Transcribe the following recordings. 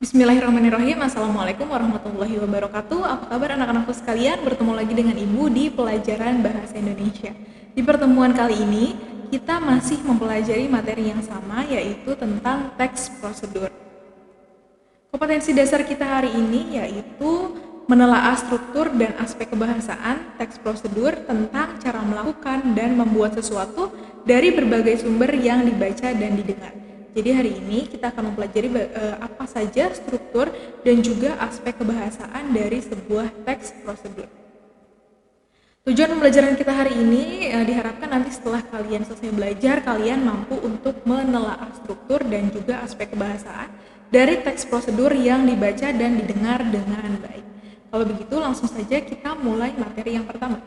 Bismillahirrahmanirrahim. Assalamualaikum warahmatullahi wabarakatuh. Apa kabar anak-anakku sekalian? Bertemu lagi dengan Ibu di pelajaran Bahasa Indonesia. Di pertemuan kali ini, kita masih mempelajari materi yang sama, yaitu tentang teks prosedur. Kompetensi dasar kita hari ini yaitu menelaah struktur dan aspek kebahasaan teks prosedur tentang cara melakukan dan membuat sesuatu dari berbagai sumber yang dibaca dan didengar. Jadi hari ini kita akan mempelajari apa saja struktur dan juga aspek kebahasaan dari sebuah teks prosedur. Tujuan pembelajaran kita hari ini diharapkan nanti setelah kalian selesai belajar, kalian mampu untuk menelaah struktur dan juga aspek kebahasaan dari teks prosedur yang dibaca dan didengar dengan baik. Kalau begitu langsung saja kita mulai materi yang pertama.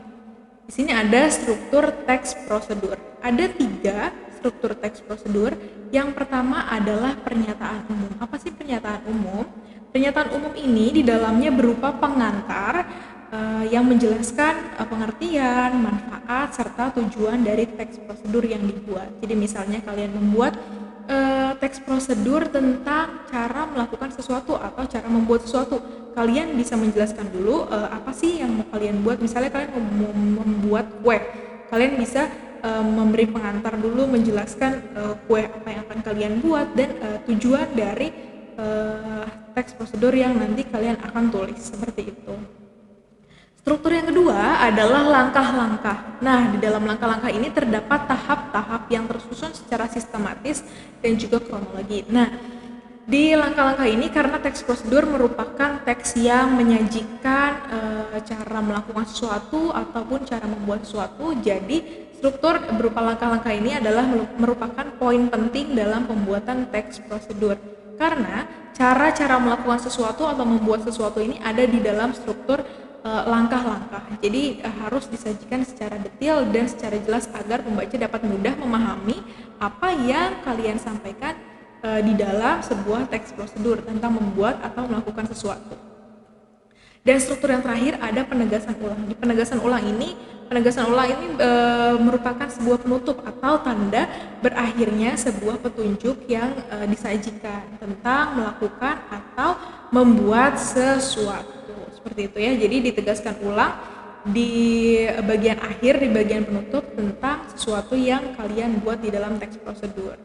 Di sini ada struktur teks prosedur. Ada 3 struktur teks prosedur. Yang pertama adalah pernyataan umum. Apa sih pernyataan umum? Pernyataan umum ini di dalamnya berupa pengantar yang menjelaskan pengertian, manfaat, serta tujuan dari teks prosedur yang dibuat. Jadi misalnya kalian membuat teks prosedur tentang cara melakukan sesuatu atau cara membuat sesuatu. Kalian bisa menjelaskan dulu apa sih yang mau kalian buat. Misalnya kalian mau membuat kue, kalian bisa memberi pengantar dulu menjelaskan kue apa yang akan kalian buat dan tujuan dari teks prosedur yang nanti kalian akan tulis, seperti itu. Struktur yang kedua adalah langkah-langkah. Nah, di dalam langkah-langkah ini terdapat tahap-tahap yang tersusun secara sistematis dan juga kronologi. Nah, di langkah-langkah ini karena teks prosedur merupakan teks yang menyajikan cara melakukan sesuatu ataupun cara membuat sesuatu, jadi struktur berupa langkah-langkah ini adalah merupakan poin penting dalam pembuatan teks prosedur. Karena cara-cara melakukan sesuatu atau membuat sesuatu ini ada di dalam struktur langkah-langkah. Jadi harus disajikan secara detail dan secara jelas agar pembaca dapat mudah memahami apa yang kalian sampaikan di dalam sebuah teks prosedur tentang membuat atau melakukan sesuatu. Dan struktur yang terakhir ada penegasan ulang. Di penegasan ulang ini merupakan sebuah penutup atau tanda berakhirnya sebuah petunjuk yang disajikan tentang melakukan atau membuat sesuatu. Seperti itu ya. Jadi ditegaskan ulang di bagian akhir, di bagian penutup tentang sesuatu yang kalian buat di dalam teks prosedur.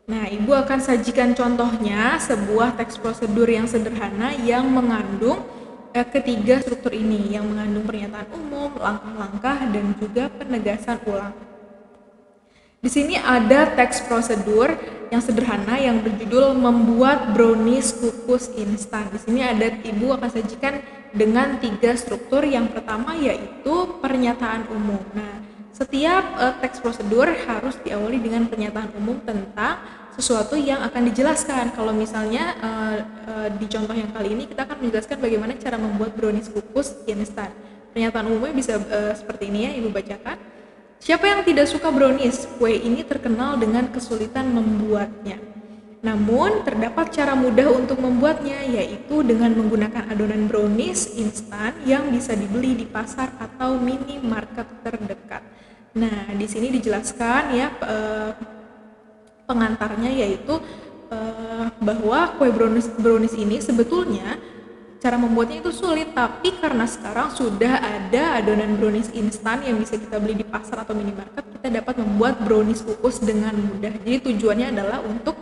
Nah, Ibu akan sajikan contohnya sebuah teks prosedur yang sederhana yang mengandung ketiga struktur ini, yang mengandung pernyataan umum, langkah-langkah, dan juga penegasan ulang. Di sini ada teks prosedur yang sederhana yang berjudul membuat brownies kukus instan. Di sini ada Ibu akan sajikan dengan 3 struktur. Yang pertama yaitu pernyataan umum. Nah, setiap teks prosedur harus diawali dengan pernyataan umum tentang sesuatu yang akan dijelaskan. Kalau misalnya di contoh yang kali ini kita akan menjelaskan bagaimana cara membuat brownies kukus instan. Pernyataan umumnya bisa seperti ini ya, Ibu bacakan. Siapa yang tidak suka brownies? Kue ini terkenal dengan kesulitan membuatnya. Namun, terdapat cara mudah untuk membuatnya, yaitu dengan menggunakan adonan brownies instan yang bisa dibeli di pasar atau minimarket terdekat. Nah, di sini dijelaskan ya pengantarnya, yaitu bahwa kue brownies ini sebetulnya cara membuatnya itu sulit, tapi karena sekarang sudah ada adonan brownies instan yang bisa kita beli di pasar atau minimarket, kita dapat membuat brownies kukus dengan mudah. Jadi tujuannya adalah untuk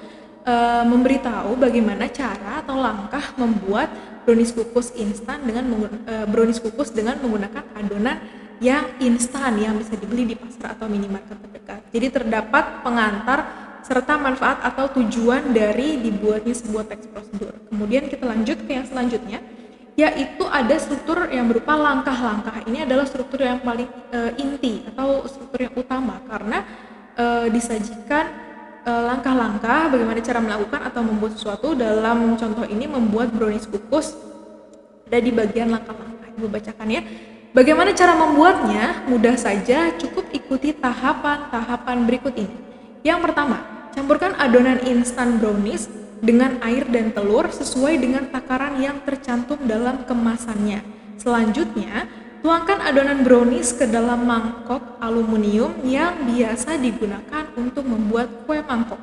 memberitahu bagaimana cara atau langkah membuat brownies kukus instan dengan menggunakan adonan yang instan yang bisa dibeli di pasar atau minimarket terdekat. Jadi terdapat pengantar serta manfaat atau tujuan dari dibuatnya sebuah teks prosedur. Kemudian kita lanjut ke yang selanjutnya, yaitu ada struktur yang berupa langkah-langkah. Ini adalah struktur yang paling inti atau struktur yang utama karena disajikan langkah-langkah bagaimana cara melakukan atau membuat sesuatu. Dalam contoh ini membuat brownies kukus ada di bagian langkah-langkah. Ibu bacakan ya. Bagaimana cara membuatnya? Mudah saja, cukup ikuti tahapan-tahapan berikut ini. Yang pertama, campurkan adonan instan brownies dengan air dan telur sesuai dengan takaran yang tercantum dalam kemasannya. Selanjutnya, tuangkan adonan brownies ke dalam mangkok aluminium yang biasa digunakan untuk membuat kue mangkok.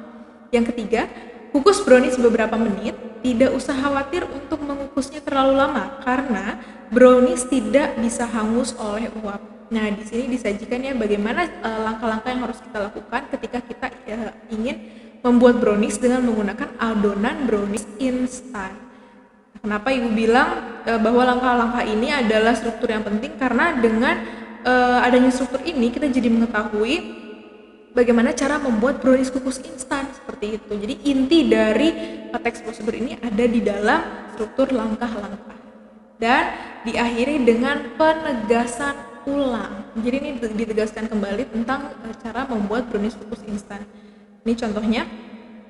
Yang ketiga, kukus brownies beberapa menit. Tidak usah khawatir untuk mengukusnya terlalu lama karena brownies tidak bisa hangus oleh uap. Nah, di sini disajikan ya bagaimana langkah-langkah yang harus kita lakukan ketika kita ingin membuat brownies dengan menggunakan adonan brownies instan. Kenapa Ibu bilang bahwa langkah-langkah ini adalah struktur yang penting karena dengan adanya struktur ini kita jadi mengetahui bagaimana cara membuat brownies kukus instan seperti itu. Jadi inti dari teks prosedur ini ada di dalam struktur langkah-langkah dan diakhiri dengan penegasan ulang. Jadi ini ditegaskan kembali tentang cara membuat brownies kukus instan. Ini contohnya.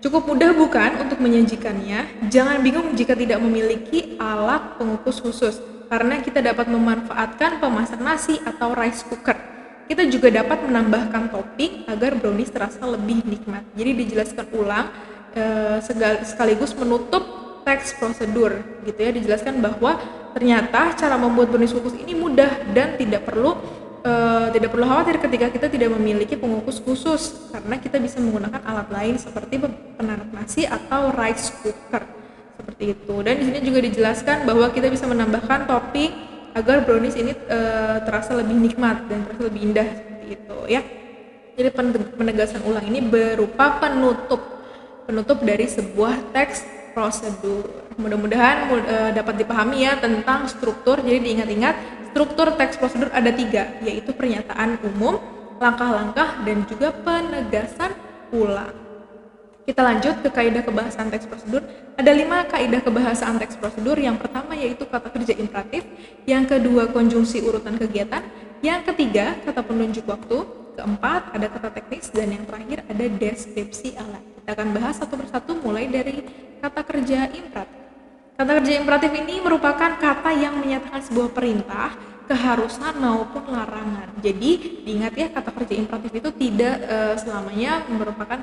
Cukup mudah bukan untuk menyajikannya? Jangan bingung jika tidak memiliki alat pengukus khusus, karena kita dapat memanfaatkan pemasak nasi atau rice cooker. Kita juga dapat menambahkan topping agar brownies terasa lebih nikmat. Jadi dijelaskan ulang sekaligus menutup teks prosedur, gitu ya. Dijelaskan bahwa ternyata cara membuat brownies kukus ini mudah dan tidak perlu khawatir ketika kita tidak memiliki pengukus khusus karena kita bisa menggunakan alat lain seperti penanak nasi atau rice cooker seperti itu. Dan di sini juga dijelaskan bahwa kita bisa menambahkan topping agar brownies ini terasa lebih nikmat dan terasa lebih indah seperti itu ya. Jadi penegasan ulang ini berupa penutup dari sebuah teks prosedur. Mudah-mudahan dapat dipahami ya tentang struktur. Jadi diingat-ingat struktur teks prosedur ada 3, yaitu pernyataan umum, langkah-langkah, dan juga penegasan ulang. Kita lanjut ke kaidah kebahasaan teks prosedur. Ada 5 kaidah kebahasaan teks prosedur. Yang pertama yaitu kata kerja imperatif, yang kedua konjungsi urutan kegiatan, yang ketiga kata penunjuk waktu, keempat ada kata teknis, dan yang terakhir ada deskripsi alat. Kita akan bahas satu persatu mulai dari kata kerja imperatif. Kata kerja imperatif ini merupakan kata yang menyatakan sebuah perintah, keharusan maupun larangan. Jadi diingat ya, kata kerja imperatif itu tidak selamanya merupakan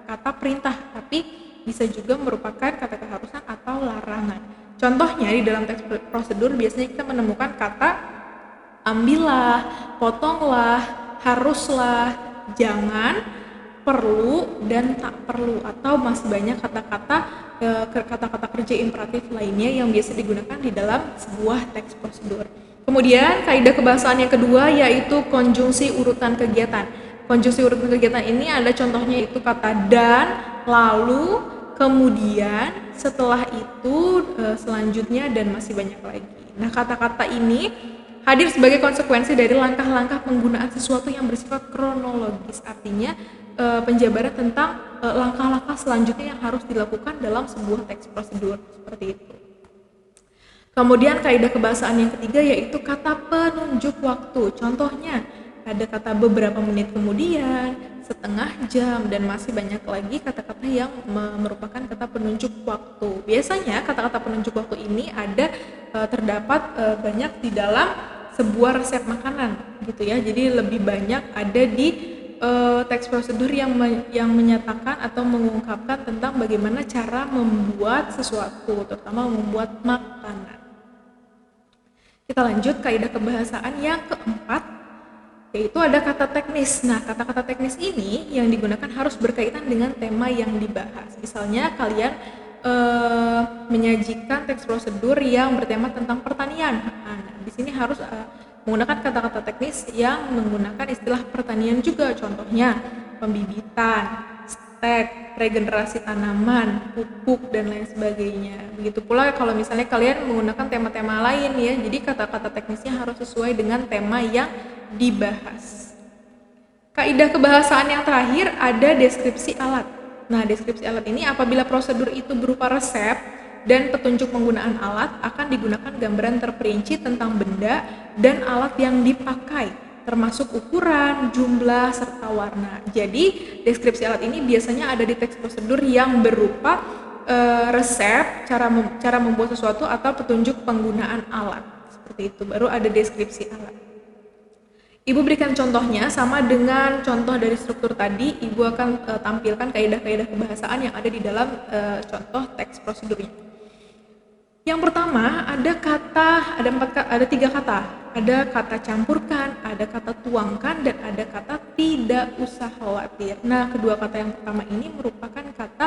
kata perintah, tapi bisa juga merupakan kata keharusan atau larangan. Contohnya di dalam teks prosedur biasanya kita menemukan kata ambillah, potonglah, haruslah, jangan, perlu, dan tak perlu, atau masih banyak kata-kata kerja imperatif lainnya yang biasa digunakan di dalam sebuah teks prosedur. Kemudian kaidah kebahasaan yang kedua yaitu konjungsi urutan kegiatan. Konjungsi urutan kegiatan ini ada contohnya itu kata dan, lalu, kemudian, setelah itu, selanjutnya, dan masih banyak lagi. Nah, kata-kata ini hadir sebagai konsekuensi dari langkah-langkah penggunaan sesuatu yang bersifat kronologis. Artinya penjabaran tentang langkah-langkah selanjutnya yang harus dilakukan dalam sebuah teks prosedur seperti itu. Kemudian kaidah kebahasaan yang ketiga yaitu kata penunjuk waktu. Contohnya ada kata beberapa menit kemudian, setengah jam, dan masih banyak lagi kata-kata yang merupakan kata penunjuk waktu. Biasanya kata-kata penunjuk waktu ini ada terdapat banyak di dalam sebuah resep makanan gitu ya. Jadi lebih banyak ada di teks prosedur yang menyatakan atau mengungkapkan tentang bagaimana cara membuat sesuatu, terutama membuat makanan. Kita lanjut kaidah kebahasaan yang keempat, yaitu ada kata teknis. Nah, kata-kata teknis ini yang digunakan harus berkaitan dengan tema yang dibahas. Misalnya kalian menyajikan teks prosedur yang bertema tentang pertanian. Nah, di sini harus menggunakan kata-kata teknis yang menggunakan istilah pertanian juga, contohnya pembibitan, stek, regenerasi tanaman, pupuk, dan lain sebagainya. Begitu pula kalau misalnya kalian menggunakan tema-tema lain ya, jadi kata-kata teknisnya harus sesuai dengan tema yang dibahas. Kaidah kebahasaan yang terakhir ada deskripsi alat. Nah, deskripsi alat ini apabila prosedur itu berupa resep dan petunjuk penggunaan alat, akan digunakan gambaran terperinci tentang benda dan alat yang dipakai, termasuk ukuran, jumlah, serta warna. Jadi, deskripsi alat ini biasanya ada di teks prosedur yang berupa resep, cara membuat sesuatu, atau petunjuk penggunaan alat. Seperti itu, baru ada deskripsi alat. Ibu berikan contohnya, sama dengan contoh dari struktur tadi, Ibu akan tampilkan kaidah-kaidah kebahasaan yang ada di dalam contoh teks prosedurnya. Yang pertama ada 3 kata. Ada kata campurkan, ada kata tuangkan, dan ada kata tidak usah khawatir. Nah, kedua kata yang pertama ini merupakan kata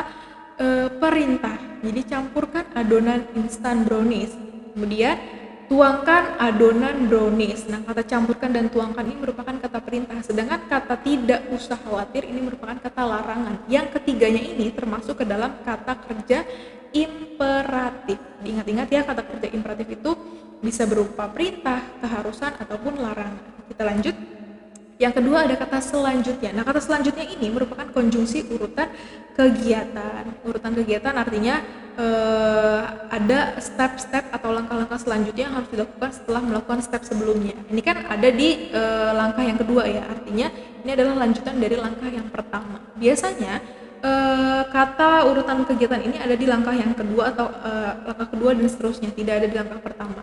perintah Jadi campurkan adonan instan brownies. Kemudian tuangkan adonan brownies. Nah, kata campurkan dan tuangkan ini merupakan kata perintah, sedangkan kata tidak usah khawatir ini merupakan kata larangan. Yang ketiganya ini termasuk ke dalam kata kerja imperatif. Diingat-ingat ya, kata kerja imperatif itu bisa berupa perintah, keharusan, ataupun larangan. Kita lanjut. Yang kedua ada kata selanjutnya. Nah, kata selanjutnya ini merupakan konjungsi urutan kegiatan. Urutan kegiatan artinya ada step-step atau langkah-langkah selanjutnya yang harus dilakukan setelah melakukan step sebelumnya. Ini kan ada di langkah yang kedua ya, artinya ini adalah lanjutan dari langkah yang pertama. Biasanya kata urutan kegiatan ini ada di langkah yang kedua atau langkah kedua dan seterusnya, tidak ada di langkah pertama.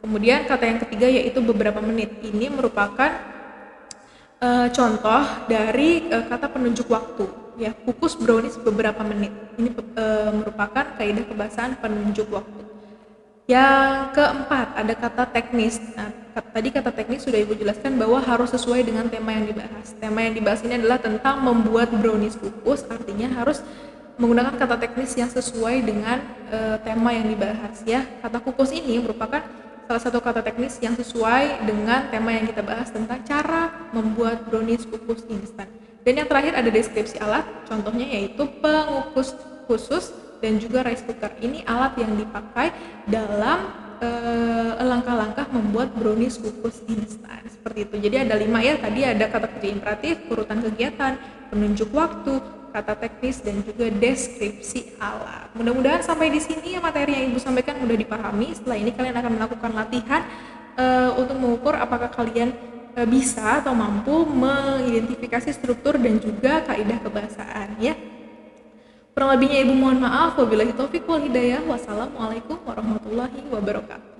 Kemudian kata yang ketiga yaitu beberapa menit. Ini merupakan contoh dari kata penunjuk waktu ya, kukus brownies beberapa menit. Ini merupakan kaidah kebahasaan penunjuk waktu. Yang keempat ada kata teknis. Nah, tadi kata teknis sudah Ibu jelaskan bahwa harus sesuai dengan tema yang dibahas. Tema yang dibahas ini adalah tentang membuat brownies kukus, artinya harus menggunakan kata teknis yang sesuai dengan tema yang dibahas ya. Kata kukus ini merupakan salah satu kata teknis yang sesuai dengan tema yang kita bahas tentang cara membuat brownies kukus instan. Dan yang terakhir ada deskripsi alat, contohnya yaitu pengukus khusus dan juga rice cooker. Ini alat yang dipakai dalam langkah-langkah membuat brownies kukus instan. Seperti itu. Jadi ada 5 ya, tadi ada kata kerja imperatif, urutan kegiatan, penunjuk waktu, kata teknis, dan juga deskripsi alat. Mudah-mudahan sampai di sini ya materi yang Ibu sampaikan mudah dipahami. Setelah ini kalian akan melakukan latihan untuk mengukur apakah kalian bisa atau mampu mengidentifikasi struktur dan juga kaidah kebahasaan ya. Kurang lebihnya Ibu mohon maaf. Wabillahi taufiq wal hidayah. Wassalamualaikum warahmatullahi wabarakatuh.